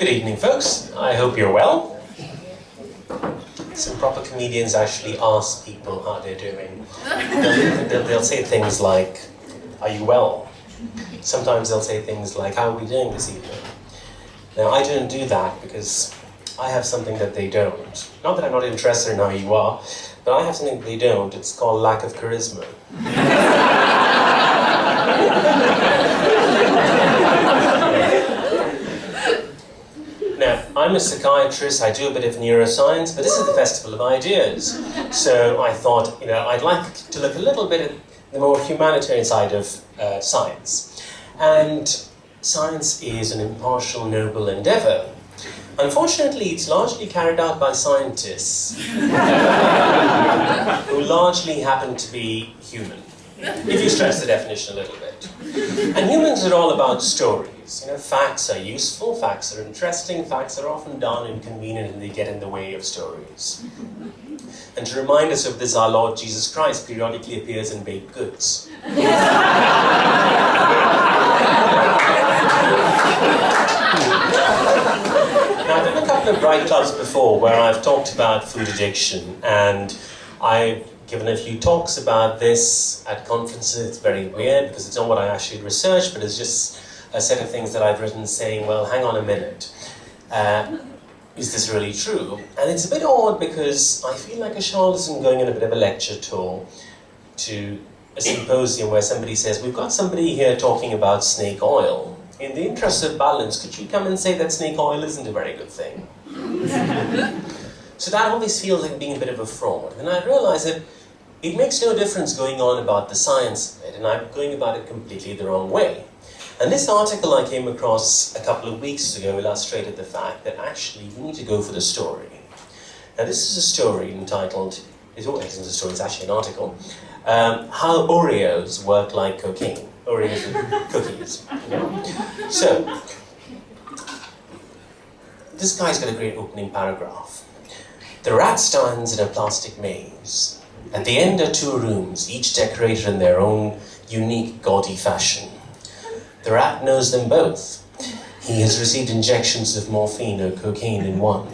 Good evening, folks. I hope you're well. Some proper comedians actually ask people how they're doing. They'll say things like, "Are you well?" Sometimes they'll say things like, "How are we doing this evening?" Now, I don't do that because I have something that they don't. Not that I'm not interested in how you are, but I have something that they don't. It's called lack of charisma. Now, I'm a psychiatrist, I do a bit of neuroscience, but this is the Festival of Ideas. So I thought, I'd like to look a little bit at the more humanitarian side of science. And science is an impartial, noble endeavor. Unfortunately, it's largely carried out by scientists who largely happen to be human, if you stretch the definition a little bit. And humans are all about stories. Facts are useful, facts are interesting, facts are often done inconvenient and they get in the way of stories. And to remind us of this, our Lord Jesus Christ periodically appears in baked goods. Now, I've done a couple of Bright Clubs before where I've talked about food addiction, and I've given a few talks about this at conferences. It's very weird because it's not what I actually researched, but it's just a set of things that I've written saying, well, hang on a minute. Is this really true? And it's a bit odd because I feel like a charlatan going on a bit of a lecture tour to a symposium where somebody says, we've got somebody here talking about snake oil. In the interest of balance, could you come and say that snake oil isn't a very good thing? So that always feels like being a bit of a fraud. And I realize that it makes no difference going on about the science of it, and I'm going about it completely the wrong way. And this article I came across a couple of weeks ago illustrated the fact that actually we need to go for the story. Now this is a story entitled, it's actually an article, How Oreos Work Like Cocaine. Oreos are cookies. So, this guy's got a great opening paragraph. The rat stands in a plastic maze. At the end are two rooms, each decorated in their own unique, gaudy fashion. The rat knows them both. He has received injections of morphine or cocaine in one,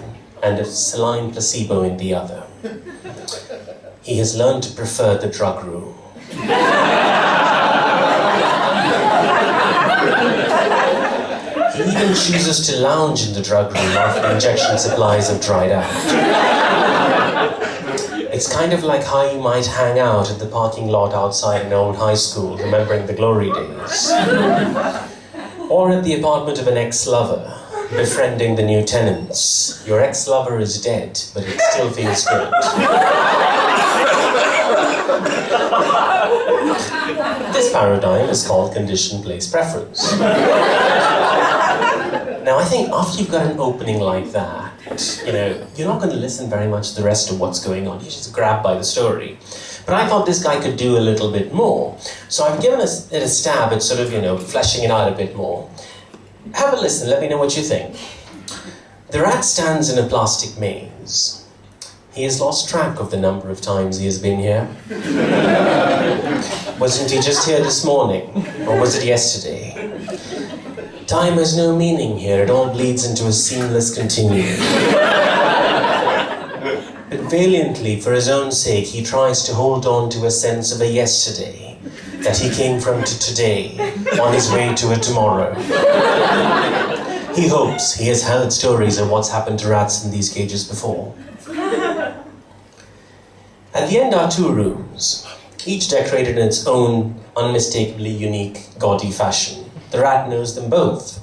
and a saline placebo in the other. He has learned to prefer the drug room. He even chooses to lounge in the drug room after the injection supplies have dried out. It's kind of like how you might hang out at the parking lot outside an old high school, remembering the glory days. Or at the apartment of an ex-lover, befriending the new tenants. Your ex-lover is dead, but it still feels good. This paradigm is called conditioned place preference. Now, I think after you've got an opening like that, you're not going to listen very much to the rest of what's going on. You're just grabbed by the story. But I thought this guy could do a little bit more. So I've given it a stab at sort of, fleshing it out a bit more. Have a listen, let me know what you think. The rat stands in a plastic maze. He has lost track of the number of times he has been here. Wasn't he just here this morning? Or was it yesterday? Time has no meaning here, it all bleeds into a seamless continuum. But valiantly, for his own sake, he tries to hold on to a sense of a yesterday, that he came from to today, on his way to a tomorrow. He hopes he has heard stories of what's happened to rats in these cages before. At the end are two rooms, each decorated in its own unmistakably unique, gaudy fashion. The rat knows them both.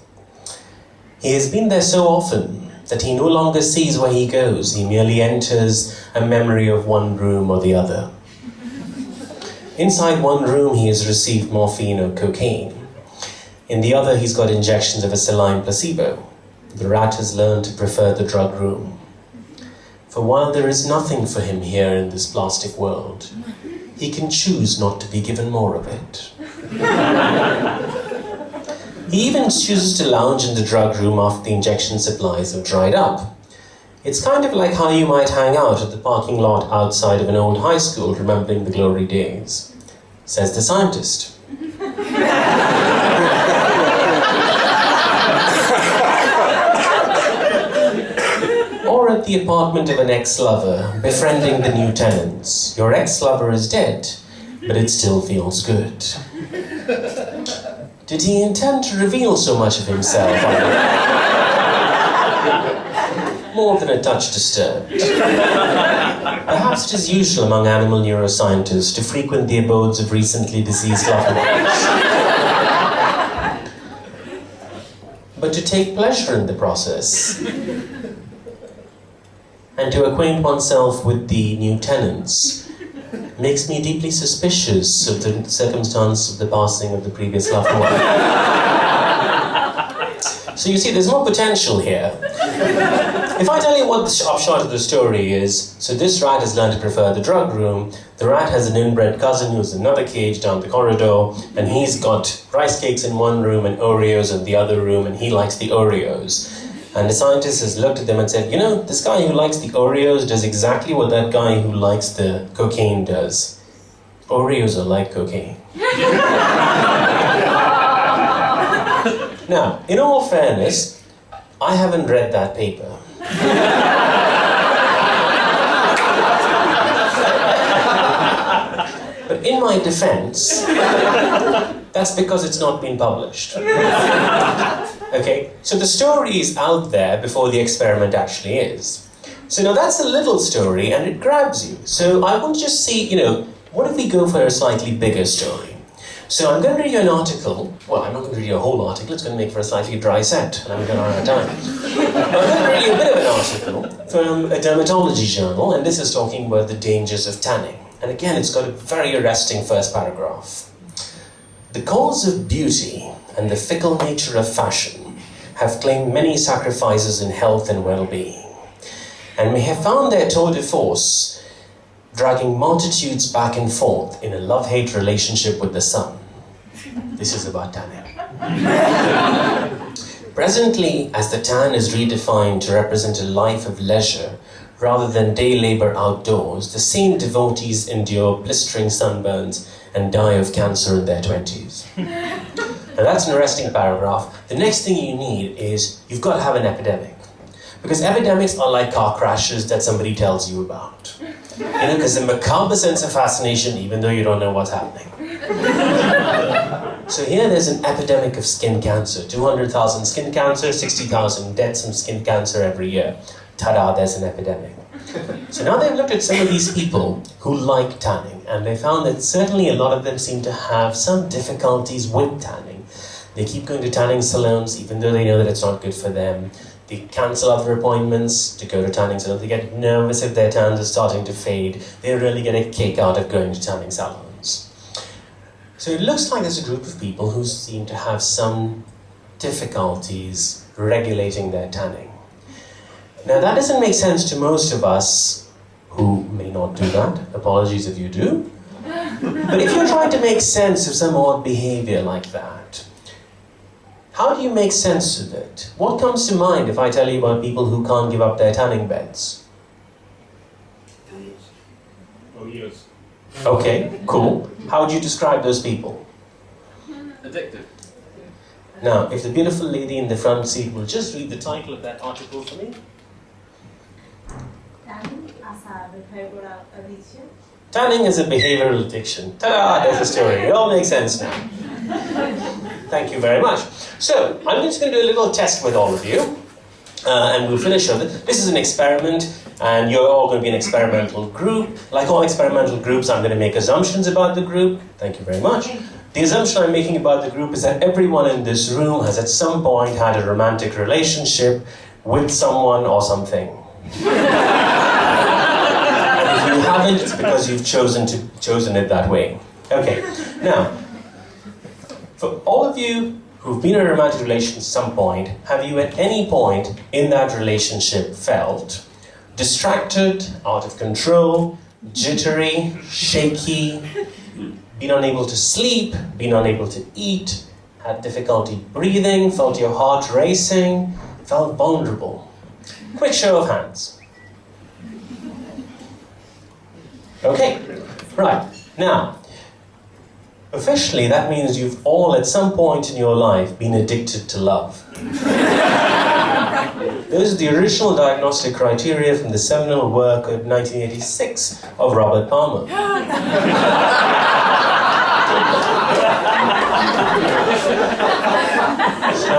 He has been there so often that he no longer sees where he goes. He merely enters a memory of one room or the other. Inside one room, he has received morphine or cocaine. In the other, he's got injections of a saline placebo. The rat has learned to prefer the drug room. For while there is nothing for him here in this plastic world, he can choose not to be given more of it. He even chooses to lounge in the drug room after the injection supplies have dried up. It's kind of like how you might hang out at the parking lot outside of an old high school, remembering the glory days, says the scientist. at the apartment of an ex-lover, befriending the new tenants. Your ex-lover is dead, but it still feels good. Did he intend to reveal so much of himself? More than a touch disturbed. Perhaps it is usual among animal neuroscientists to frequent the abodes of recently deceased loved ones, but to take pleasure in the process and to acquaint oneself with the new tenants makes me deeply suspicious of the circumstance of the passing of the previous loved one. So you see, there's more potential here. If I tell you what the upshot of the story is, so this rat has learned to prefer the drug room, the rat has an inbred cousin who's in another cage down the corridor, and he's got rice cakes in one room and Oreos in the other room, and he likes the Oreos. And the scientist has looked at them and said, you know, this guy who likes the Oreos does exactly what that guy who likes the cocaine does. Oreos are like cocaine. Now, in all fairness, I haven't read that paper. But in my defense, that's because it's not been published. Okay, so the story is out there before the experiment actually is. So now that's a little story and it grabs you. So I want to just see, you know, what if we go for a slightly bigger story? So I'm going to read you an article. Well, I'm not going to read you a whole article. It's going to make for a slightly dry set, and I'm going to run out of time. I'm going to read you a bit of an article from a dermatology journal, and this is talking about the dangers of tanning. And again, it's got a very arresting first paragraph. The cause of beauty and the fickle nature of fashion have claimed many sacrifices in health and well-being, and may have found their tour de force dragging multitudes back and forth in a love-hate relationship with the sun. This is about tanning. Presently, as the tan is redefined to represent a life of leisure rather than day labor outdoors, the same devotees endure blistering sunburns and die of cancer in their 20s. Now that's an arresting paragraph. The next thing you need is, you've got to have an epidemic. Because epidemics are like car crashes that somebody tells you about. You know, there's a macabre sense of fascination even though you don't know what's happening. So here there's an epidemic of skin cancer. 200,000 skin cancer, 60,000 deaths from skin cancer every year. Ta-da, there's an epidemic. So now they've looked at some of these people who like tanning, and they found that certainly a lot of them seem to have some difficulties with tanning. They keep going to tanning salons even though they know that it's not good for them. They cancel other appointments to go to tanning salons. They get nervous if their tans are starting to fade. They really get a kick out of going to tanning salons. So it looks like there's a group of people who seem to have some difficulties regulating their tanning. Now that doesn't make sense to most of us who may not do that. Apologies if you do. But if you're trying to make sense of some odd behavior like that, how do you make sense of it? What comes to mind if I tell you about people who can't give up their tanning beds? Oh, yes. Okay, cool. How would you describe those people? Addicted. Now, if the beautiful lady in the front seat will just read the title of that article for me. Tanning as a behavioral addiction. Tanning is a behavioral addiction. Ta-da! There's the story. It all makes sense now. Thank you very much. So, I'm just going to do a little test with all of you, and we'll finish on it. This is an experiment, and you're all going to be an experimental group. Like all experimental groups, I'm going to make assumptions about the group. Thank you very much. The assumption I'm making about the group is that everyone in this room has at some point had a romantic relationship with someone or something. And if you haven't, it's because you've chosen it that way. Okay, now, for all of you who've been in a romantic relationship at some point, have you at any point in that relationship felt distracted, out of control, jittery, shaky, been unable to sleep, been unable to eat, had difficulty breathing, felt your heart racing, felt vulnerable? Quick show of hands. Okay, right. Now, officially that means you've all at some point in your life been addicted to love. Those are the original diagnostic criteria from the seminal work of 1986 of Robert Palmer. Now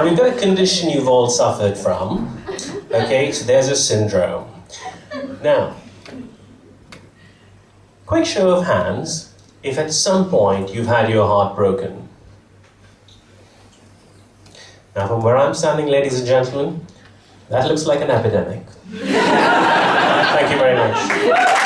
we've got a condition you've all suffered from. Okay, so there's a syndrome. Now, quick show of hands if at some point you've had your heart broken. Now from where I'm standing, ladies and gentlemen, that looks like an epidemic. Thank you very much.